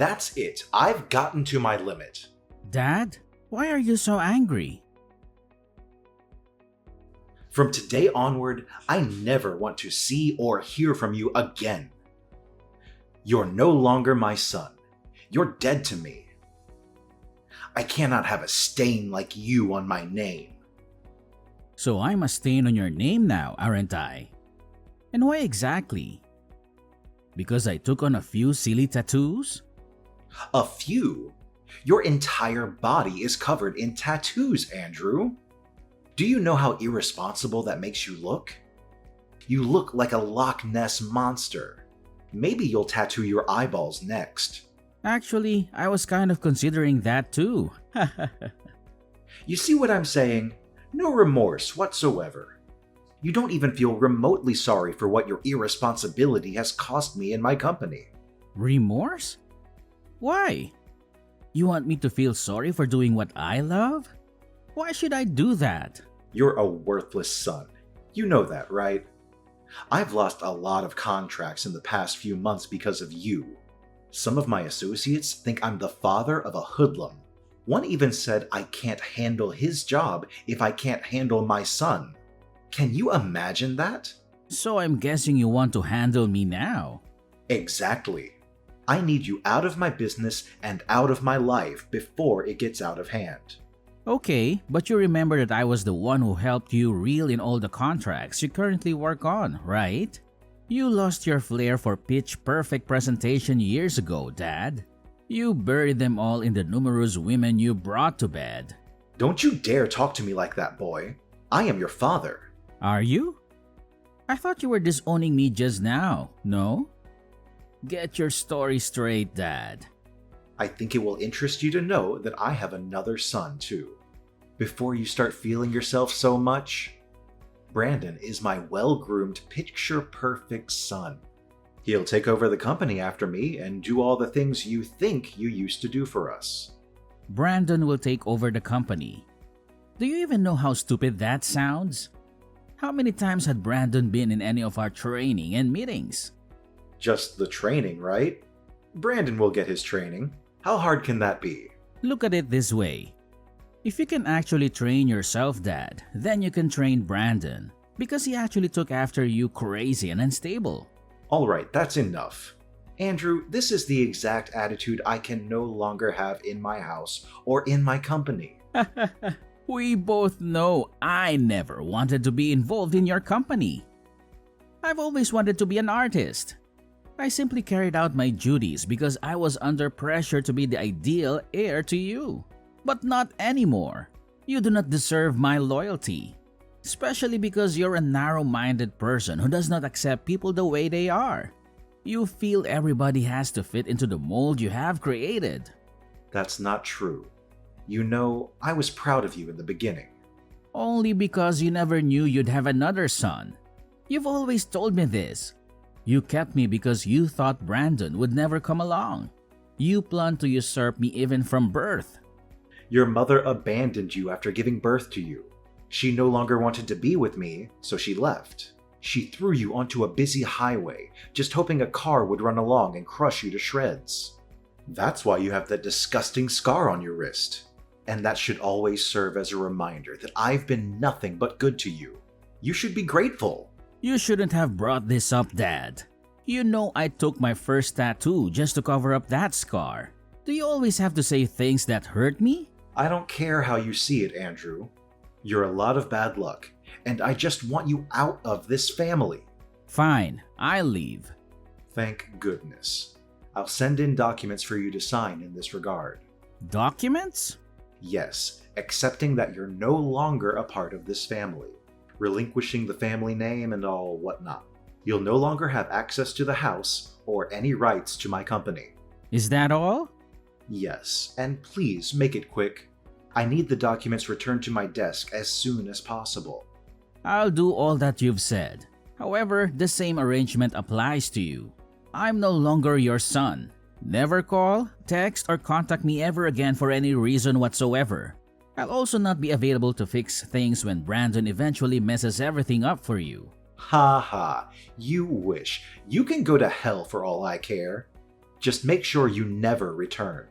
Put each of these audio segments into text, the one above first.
That's it. I've gotten to my limit. Dad, why are you so angry? From today onward, I never want to see or hear from you again. You're no longer my son. You're dead to me. I cannot have a stain like you on my name. So I'm a stain on your name now, aren't I? And why exactly? Because I took on a few silly tattoos? A few? Your entire body is covered in tattoos, Andrew. Do you know how irresponsible that makes you look? You look like a Loch Ness monster. Maybe you'll tattoo your eyeballs next. Actually, I was kind of considering that too. You see what I'm saying? No remorse whatsoever. You don't even feel remotely sorry for what your irresponsibility has cost me in my company. Remorse? Why? You want me to feel sorry for doing what I love? Why should I do that? You're a worthless son. You know that, right? I've lost a lot of contracts in the past few months because of you. Some of my associates think I'm the father of a hoodlum. One even said I can't handle his job if I can't handle my son. Can you imagine that? So I'm guessing you want to handle me now. Exactly. I need you out of my business and out of my life before it gets out of hand. Okay, but you remember that I was the one who helped you reel in all the contracts you currently work on, right? You lost your flair for pitch-perfect presentation years ago, Dad. You buried them all in the numerous women you brought to bed. Don't you dare talk to me like that, boy. I am your father. Are you? I thought you were disowning me just now, no? Get your story straight, Dad. I think it will interest you to know that I have another son, too. Before you start feeling yourself so much, Brandon is my well-groomed, picture-perfect son. He'll take over the company after me and do all the things you think you used to do for us. Brandon will take over the company. Do you even know how stupid that sounds? How many times had Brandon been in any of our training and meetings? Just the training, right? Brandon will get his training. How hard can that be? Look at it this way. If you can actually train yourself, Dad, then you can train Brandon because he actually took after you crazy and unstable. Alright, that's enough. Andrew, this is the exact attitude I can no longer have in my house or in my company. We both know I never wanted to be involved in your company. I've always wanted to be an artist. I simply carried out my duties because I was under pressure to be the ideal heir to you. But not anymore. You do not deserve my loyalty. Especially because you're a narrow-minded person who does not accept people the way they are. You feel everybody has to fit into the mold you have created. That's not true. You know, I was proud of you in the beginning. Only because you never knew you'd have another son. You've always told me this. You kept me because you thought Brandon would never come along. You planned to usurp me even from birth. Your mother abandoned you after giving birth to you. She no longer wanted to be with me, so she left. She threw you onto a busy highway, just hoping a car would run along and crush you to shreds. That's why you have that disgusting scar on your wrist. And that should always serve as a reminder that I've been nothing but good to you. You should be grateful. You shouldn't have brought this up, Dad. You know I took my first tattoo just to cover up that scar. Do you always have to say things that hurt me? I don't care how you see it, Andrew. You're a lot of bad luck, and I just want you out of this family. Fine, I'll leave. Thank goodness. I'll send in documents for you to sign in this regard. Documents? Yes, accepting that you're no longer a part of this family, relinquishing the family name and all whatnot. You'll no longer have access to the house or any rights to my company. Is that all? Yes, and please make it quick. I need the documents returned to my desk as soon as possible. I'll do all that you've said. However, the same arrangement applies to you. I'm no longer your son. Never call, text, or contact me ever again for any reason whatsoever. I'll also not be available to fix things when Brandon eventually messes everything up for you. Ha ha, you wish. You can go to hell for all I care. Just make sure you never return.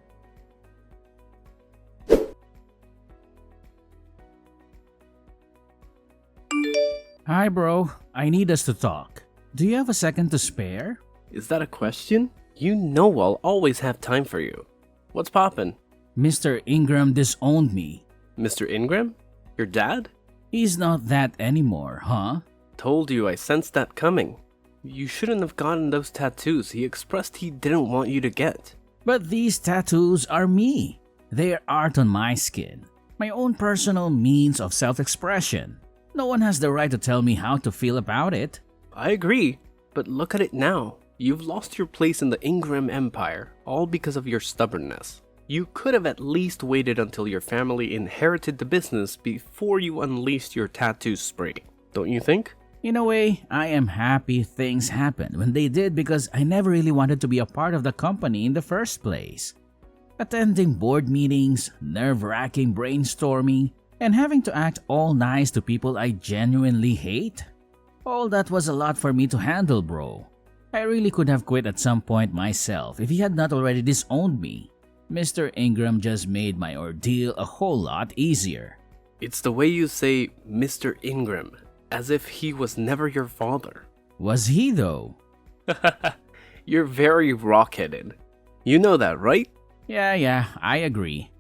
Hi, bro. I need us to talk. Do you have a second to spare? Is that a question? You know I'll always have time for you. What's poppin'? Mr. Ingram disowned me. Mr. Ingram? Your dad? He's not that anymore, huh? Told you I sensed that coming. You shouldn't have gotten those tattoos he expressed he didn't want you to get. But these tattoos are me. They are art on my skin. My own personal means of self-expression. No one has the right to tell me how to feel about it. I agree, but look at it now. You've lost your place in the Ingram Empire, all because of your stubbornness. You could have at least waited until your family inherited the business before you unleashed your tattoo spree, don't you think? In a way, I am happy things happened when they did because I never really wanted to be a part of the company in the first place. Attending board meetings, nerve-wracking brainstorming, and having to act all nice to people I genuinely hate? All that was a lot for me to handle, bro. I really could have quit at some point myself if he had not already disowned me. Mr. Ingram just made my ordeal a whole lot easier. It's the way you say Mr. Ingram, as if he was never your father. Was he though? You're very rock-headed. You know that, right? Yeah, I agree.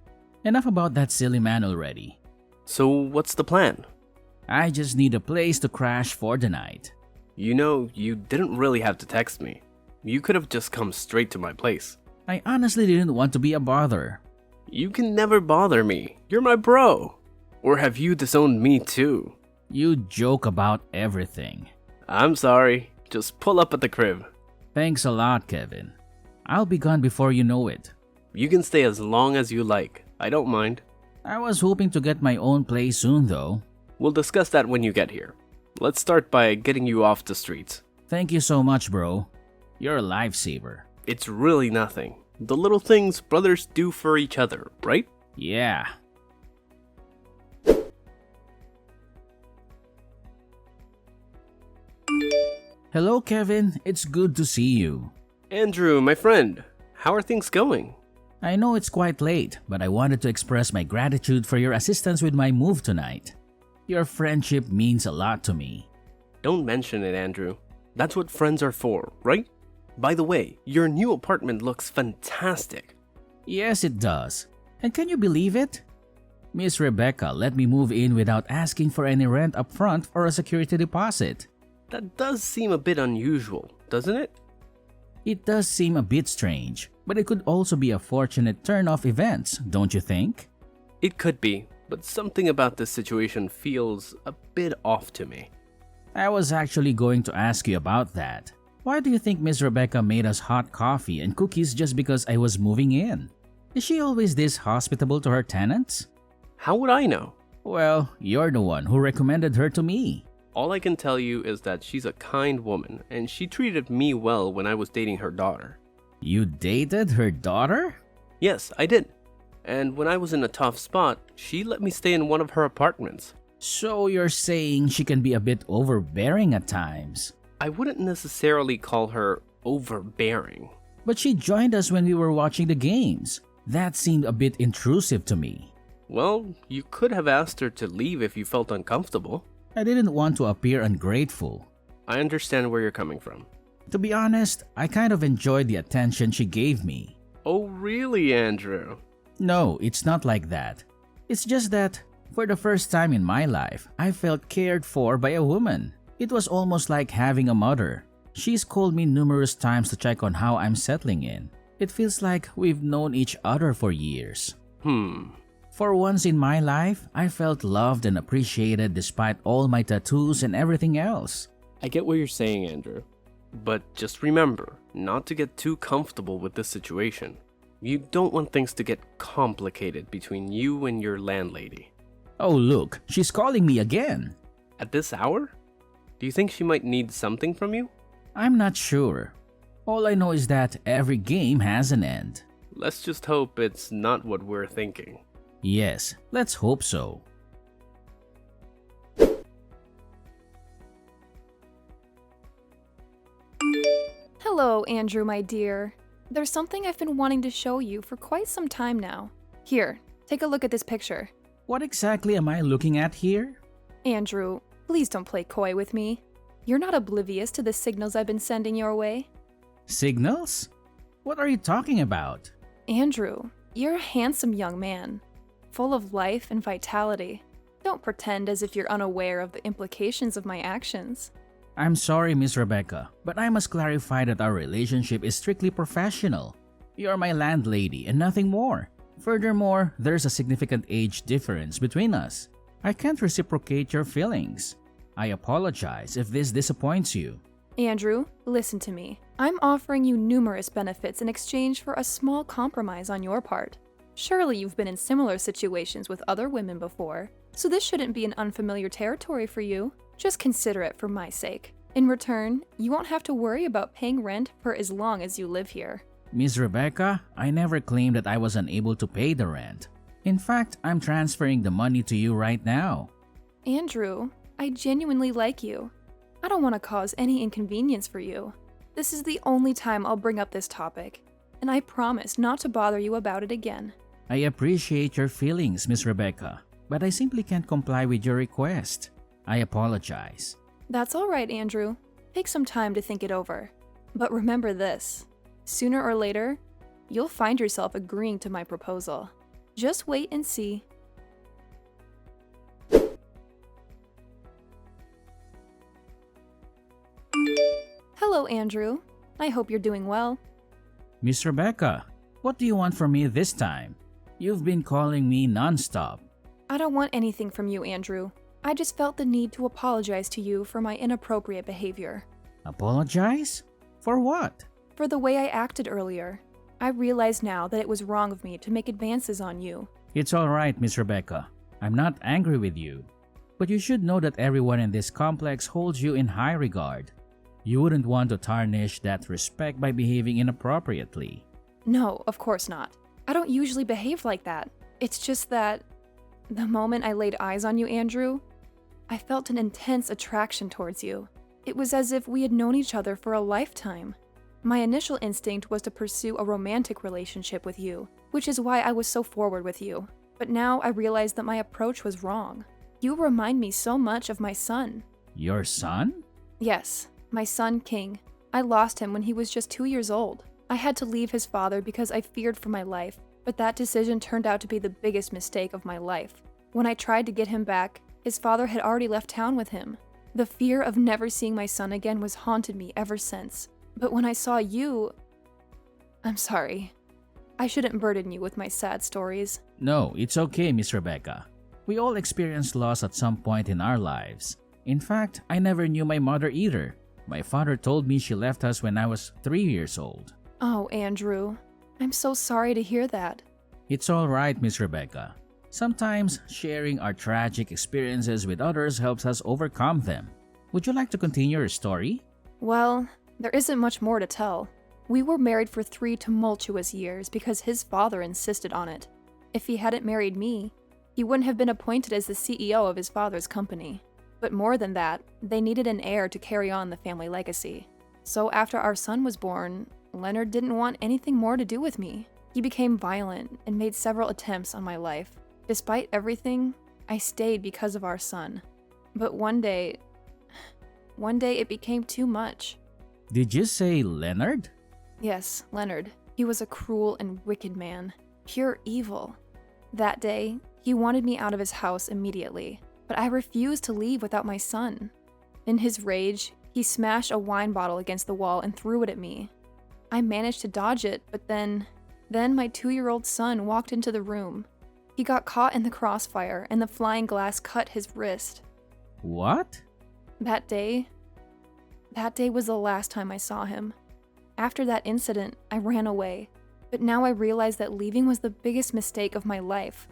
Enough about that silly man already. So what's the plan? I just need a place to crash for the night. You know, you didn't really have to text me. You could have just come straight to my place. I honestly didn't want to be a bother. You can never bother me. You're my bro. Or have you disowned me too? You joke about everything. I'm sorry. Just pull up at the crib. Thanks a lot, Kevin. I'll be gone before you know it. You can stay as long as you like. I don't mind. I was hoping to get my own place soon though. We'll discuss that when you get here. Let's start by getting you off the streets. Thank you so much, bro. You're a lifesaver. It's really nothing. The little things brothers do for each other, right? Yeah. Hello, Kevin. It's good to see you. Andrew, my friend, how are things going? I know it's quite late, but I wanted to express my gratitude for your assistance with my move tonight. Your friendship means a lot to me. Don't mention it, Andrew. That's what friends are for, right? By the way, your new apartment looks fantastic. Yes, it does. And can you believe it? Miss Rebecca let me move in without asking for any rent up front or a security deposit. That does seem a bit unusual, doesn't it? It does seem a bit strange, but it could also be a fortunate turn of events, don't you think? It could be, but something about this situation feels a bit off to me. I was actually going to ask you about that. Why do you think Miss Rebecca made us hot coffee and cookies just because I was moving in? Is she always this hospitable to her tenants? How would I know? Well, you're the one who recommended her to me. All I can tell you is that she's a kind woman, and she treated me well when I was dating her daughter. You dated her daughter? Yes, I did. And when I was in a tough spot, she let me stay in one of her apartments. So you're saying she can be a bit overbearing at times? I wouldn't necessarily call her overbearing. But she joined us when we were watching the games. That seemed a bit intrusive to me. Well, you could have asked her to leave if you felt uncomfortable. I didn't want to appear ungrateful. I understand where you're coming from. To be honest, I kind of enjoyed the attention she gave me. Oh, really, Andrew? No, it's not like that. It's just that, for the first time in my life, I felt cared for by a woman. It was almost like having a mother. She's called me numerous times to check on how I'm settling in. It feels like we've known each other for years. For once in my life, I felt loved and appreciated despite all my tattoos and everything else. I get what you're saying, Andrew. But just remember, not to get too comfortable with this situation. You don't want things to get complicated between you and your landlady. Oh look, she's calling me again. At this hour? Do you think she might need something from you? I'm not sure. All I know is that every game has an end. Let's just hope it's not what we're thinking. Yes, let's hope so. Hello, Andrew, my dear. There's something I've been wanting to show you for quite some time now. Here, take a look at this picture. What exactly am I looking at here? Andrew, please don't play coy with me. You're not oblivious to the signals I've been sending your way. Signals? What are you talking about? Andrew, you're a handsome young man, full of life and vitality. Don't pretend as if you're unaware of the implications of my actions. I'm sorry, Miss Rebecca, but I must clarify that our relationship is strictly professional. You are my landlady and nothing more. Furthermore, there's a significant age difference between us. I can't reciprocate your feelings. I apologize if this disappoints you. Andrew, listen to me. I'm offering you numerous benefits in exchange for a small compromise on your part. Surely you've been in similar situations with other women before, so this shouldn't be an unfamiliar territory for you. Just consider it for my sake. In return, you won't have to worry about paying rent for as long as you live here. Miss Rebecca, I never claimed that I was unable to pay the rent. In fact, I'm transferring the money to you right now. Andrew, I genuinely like you. I don't want to cause any inconvenience for you. This is the only time I'll bring up this topic, and I promise not to bother you about it again. I appreciate your feelings, Miss Rebecca, but I simply can't comply with your request. I apologize. That's all right, Andrew. Take some time to think it over. But remember this. Sooner or later, you'll find yourself agreeing to my proposal. Just wait and see. Hello, Andrew. I hope you're doing well. Miss Rebecca, what do you want from me this time? You've been calling me nonstop. I don't want anything from you, Andrew. I just felt the need to apologize to you for my inappropriate behavior. Apologize? For what? For the way I acted earlier. I realize now that it was wrong of me to make advances on you. It's alright, Miss Rebecca. I'm not angry with you. But you should know that everyone in this complex holds you in high regard. You wouldn't want to tarnish that respect by behaving inappropriately. No, of course not. I don't usually behave like that. It's just that the moment I laid eyes on you, Andrew, I felt an intense attraction towards you. It was as if we had known each other for a lifetime. My initial instinct was to pursue a romantic relationship with you, which is why I was so forward with you. But now I realize that my approach was wrong. You remind me so much of my son. Your son? Yes, my son King. I lost him when he was just 2 years old. I had to leave his father because I feared for my life, but that decision turned out to be the biggest mistake of my life. When I tried to get him back, his father had already left town with him. The fear of never seeing my son again was haunted me ever since. But when I saw you... I'm sorry. I shouldn't burden you with my sad stories. No, it's okay, Miss Rebecca. We all experience loss at some point in our lives. In fact, I never knew my mother either. My father told me she left us when I was 3 years old. Oh, Andrew. I'm so sorry to hear that. It's alright, Miss Rebecca. Sometimes sharing our tragic experiences with others helps us overcome them. Would you like to continue your story? Well, there isn't much more to tell. We were married for 3 tumultuous years because his father insisted on it. If he hadn't married me, he wouldn't have been appointed as the CEO of his father's company. But more than that, they needed an heir to carry on the family legacy. So after our son was born, Leonard didn't want anything more to do with me. He became violent and made several attempts on my life. Despite everything, I stayed because of our son. But one day it became too much. Did you say Leonard? Yes, Leonard. He was a cruel and wicked man. Pure evil. That day, he wanted me out of his house immediately, but I refused to leave without my son. In his rage, he smashed a wine bottle against the wall and threw it at me. I managed to dodge it, but then my 2-year-old son walked into the room. He got caught in the crossfire and the flying glass cut his wrist. What? That day was the last time I saw him. After that incident, I ran away, but now I realize that leaving was the biggest mistake of my life.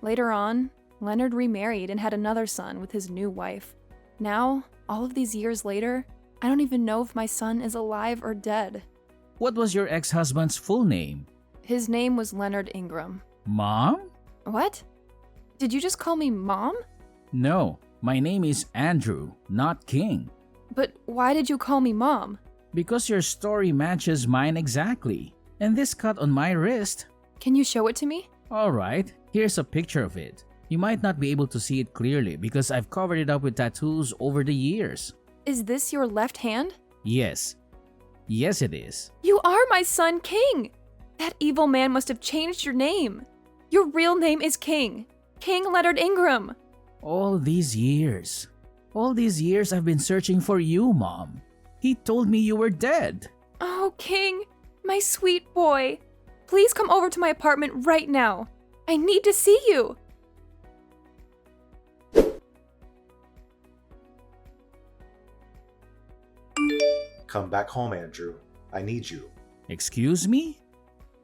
Later on, Leonard remarried and had another son with his new wife. Now, all of these years later, I don't even know if my son is alive or dead. What was your ex-husband's full name? His name was Leonard Ingram. Mom? What? Did you just call me Mom? No, my name is Andrew, not King. But why did you call me Mom? Because your story matches mine exactly. And this cut on my wrist. Can you show it to me? Alright, here's a picture of it. You might not be able to see it clearly because I've covered it up with tattoos over the years. Is this your left hand? Yes. Yes, it is. You are my son, King! That evil man must have changed your name. Your real name is King. King Leonard Ingram. All these years I've been searching for you, Mom. He told me you were dead. Oh, King, my sweet boy. Please come over to my apartment right now. I need to see you. Come back home, Andrew. I need you. Excuse me?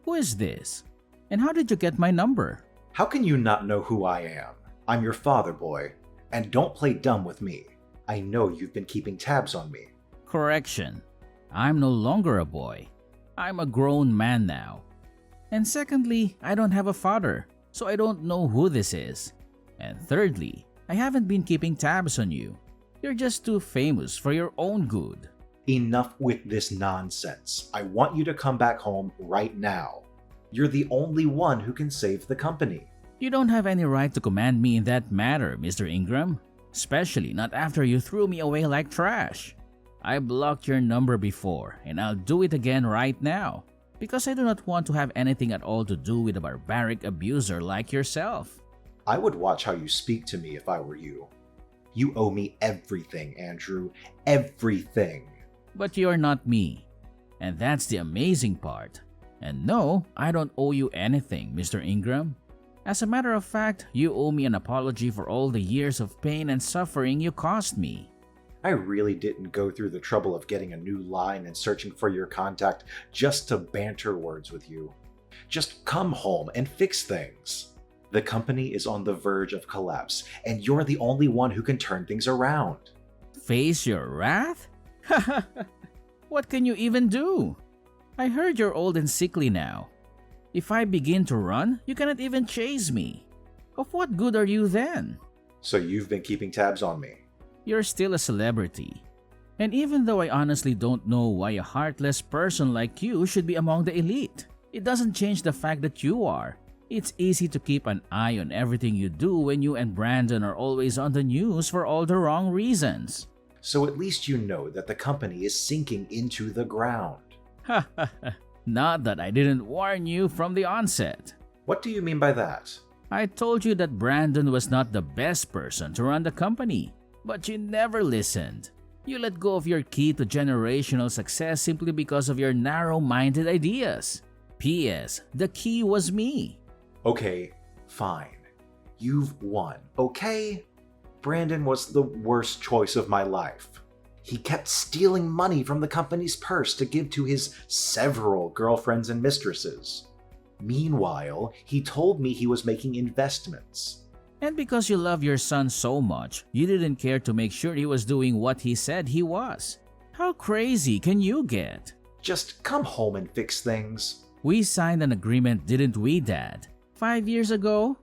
Who is this? And how did you get my number? How can you not know who I am? I'm your father, boy. And don't play dumb with me. I know you've been keeping tabs on me. Correction. I'm no longer a boy. I'm a grown man now. And secondly, I don't have a father, so I don't know who this is. And thirdly, I haven't been keeping tabs on you. You're just too famous for your own good. Enough with this nonsense. I want you to come back home right now. You're the only one who can save the company. You don't have any right to command me in that matter, Mr. Ingram. Especially not after you threw me away like trash. I blocked your number before, and I'll do it again right now. Because I do not want to have anything at all to do with a barbaric abuser like yourself. I would watch how you speak to me if I were you. You owe me everything, Andrew. Everything. But you're not me. And that's the amazing part. And no, I don't owe you anything, Mr. Ingram. As a matter of fact, you owe me an apology for all the years of pain and suffering you caused me. I really didn't go through the trouble of getting a new line and searching for your contact just to banter words with you. Just come home and fix things. The company is on the verge of collapse, and you're the only one who can turn things around. Face your wrath? What can you even do? I heard you're old and sickly now. If I begin to run, you cannot even chase me. Of what good are you then? So you've been keeping tabs on me. You're still a celebrity. And even though I honestly don't know why a heartless person like you should be among the elite, it doesn't change the fact that you are. It's easy to keep an eye on everything you do when you and Brandon are always on the news for all the wrong reasons. So at least you know that the company is sinking into the ground. Not that I didn't warn you from the onset. What do you mean by that? I told you that Brandon was not the best person to run the company, but you never listened. You let go of your key to generational success simply because of your narrow-minded ideas. P.S. The key was me. Okay, fine. You've won, okay? Brandon was the worst choice of my life. He kept stealing money from the company's purse to give to his several girlfriends and mistresses. Meanwhile, he told me he was making investments. And because you love your son so much, you didn't care to make sure he was doing what he said he was. How crazy can you get? Just come home and fix things. We signed an agreement, didn't we, Dad? 5 years ago?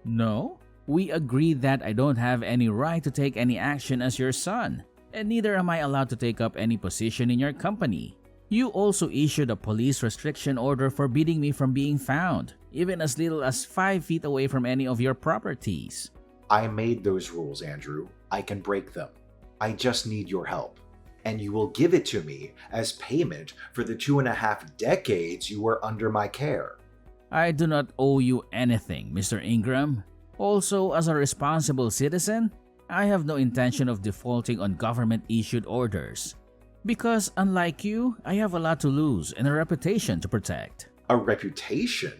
No. We agreed that I don't have any right to take any action as your son, and neither am I allowed to take up any position in your company. You also issued a police restriction order forbidding me from being found, even as little as 5 feet away from any of your properties. I made those rules, Andrew. I can break them. I just need your help. And you will give it to me as payment for the 2.5 decades you were under my care. I do not owe you anything, Mr. Ingram. Also, as a responsible citizen, I have no intention of defaulting on government-issued orders. Because, unlike you, I have a lot to lose and a reputation to protect. A reputation?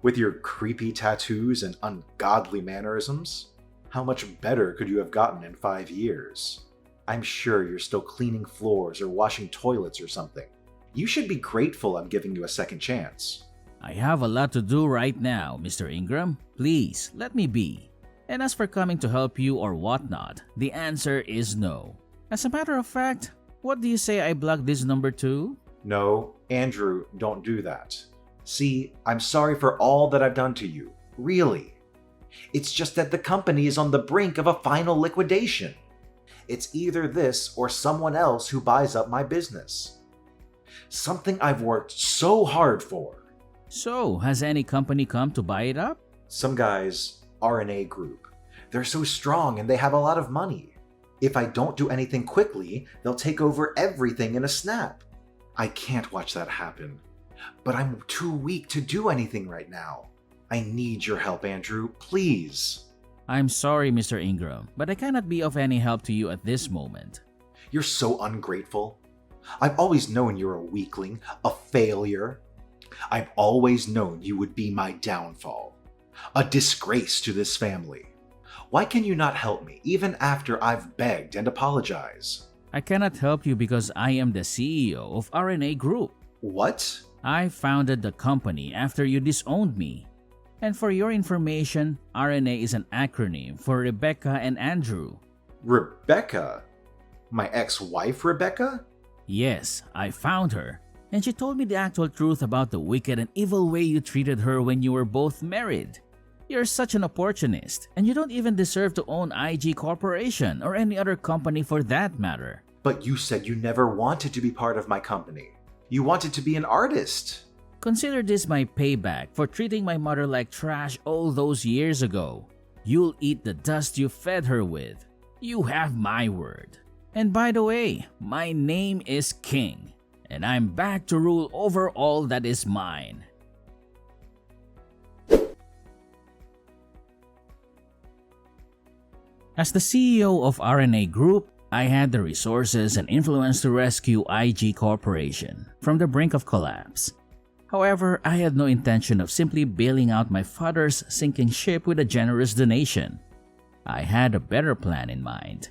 With your creepy tattoos and ungodly mannerisms? How much better could you have gotten in 5 years? I'm sure you're still cleaning floors or washing toilets or something. You should be grateful I'm giving you a second chance. I have a lot to do right now, Mr. Ingram. Please, let me be. And as for coming to help you or whatnot, the answer is no. As a matter of fact, what do you say I block this number too? No, Andrew, don't do that. See, I'm sorry for all that I've done to you. Really. It's just that the company is on the brink of a final liquidation. It's either this or someone else who buys up my business. Something I've worked so hard for. So, has any company come to buy it up? Some guys, RNA Group. They're so strong and they have a lot of money. If I don't do anything quickly, they'll take over everything in a snap. I can't watch that happen. But I'm too weak to do anything right now. I need your help, Andrew, please. I'm sorry, Mr. Ingram, but I cannot be of any help to you at this moment. You're so ungrateful. I've always known you're a weakling, a failure. I've always known you would be my downfall. A disgrace to this family. Why can you not help me, even after I've begged and apologized? I cannot help you because I am the CEO of RNA Group. What? I founded the company after you disowned me. And for your information, RNA is an acronym for Rebecca and Andrew. Rebecca? My ex-wife, Rebecca? Yes, I found her, and she told me the actual truth about the wicked and evil way you treated her when you were both married. You're such an opportunist, and you don't even deserve to own IG Corporation or any other company for that matter. But you said you never wanted to be part of my company. You wanted to be an artist. Consider this my payback for treating my mother like trash all those years ago. You'll eat the dust you fed her with. You have my word. And by the way, my name is King, and I'm back to rule over all that is mine. As the CEO of RNA Group, I had the resources and influence to rescue IG Corporation from the brink of collapse. However, I had no intention of simply bailing out my father's sinking ship with a generous donation. I had a better plan in mind.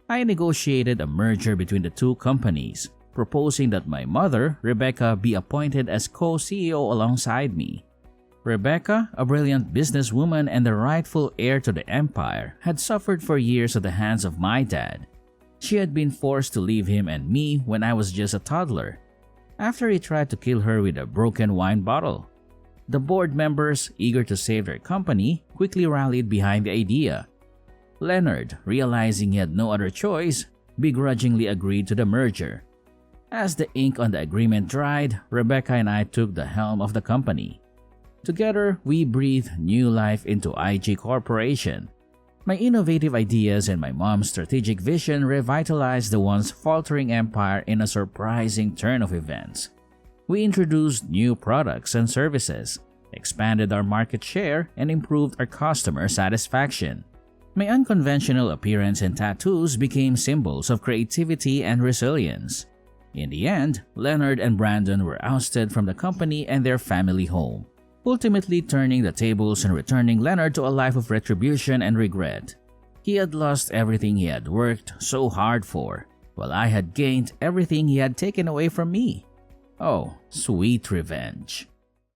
I negotiated a merger between the two companies, proposing that my mother, Rebecca, be appointed as co-CEO alongside me. Rebecca, a brilliant businesswoman and the rightful heir to the empire, had suffered for years at the hands of my dad. She had been forced to leave him and me when I was just a toddler, after he tried to kill her with a broken wine bottle. The board members, eager to save their company, quickly rallied behind the idea. Leonard, realizing he had no other choice, begrudgingly agreed to the merger. As the ink on the agreement dried, Rebecca and I took the helm of the company. Together, we breathed new life into IG Corporation. My innovative ideas and my mom's strategic vision revitalized the once faltering empire in a surprising turn of events. We introduced new products and services, expanded our market share, and improved our customer satisfaction. My unconventional appearance and tattoos became symbols of creativity and resilience. In the end, Leonard and Brandon were ousted from the company and their family home, ultimately turning the tables and returning Leonard to a life of retribution and regret. He had lost everything he had worked so hard for, while I had gained everything he had taken away from me. Oh, sweet revenge.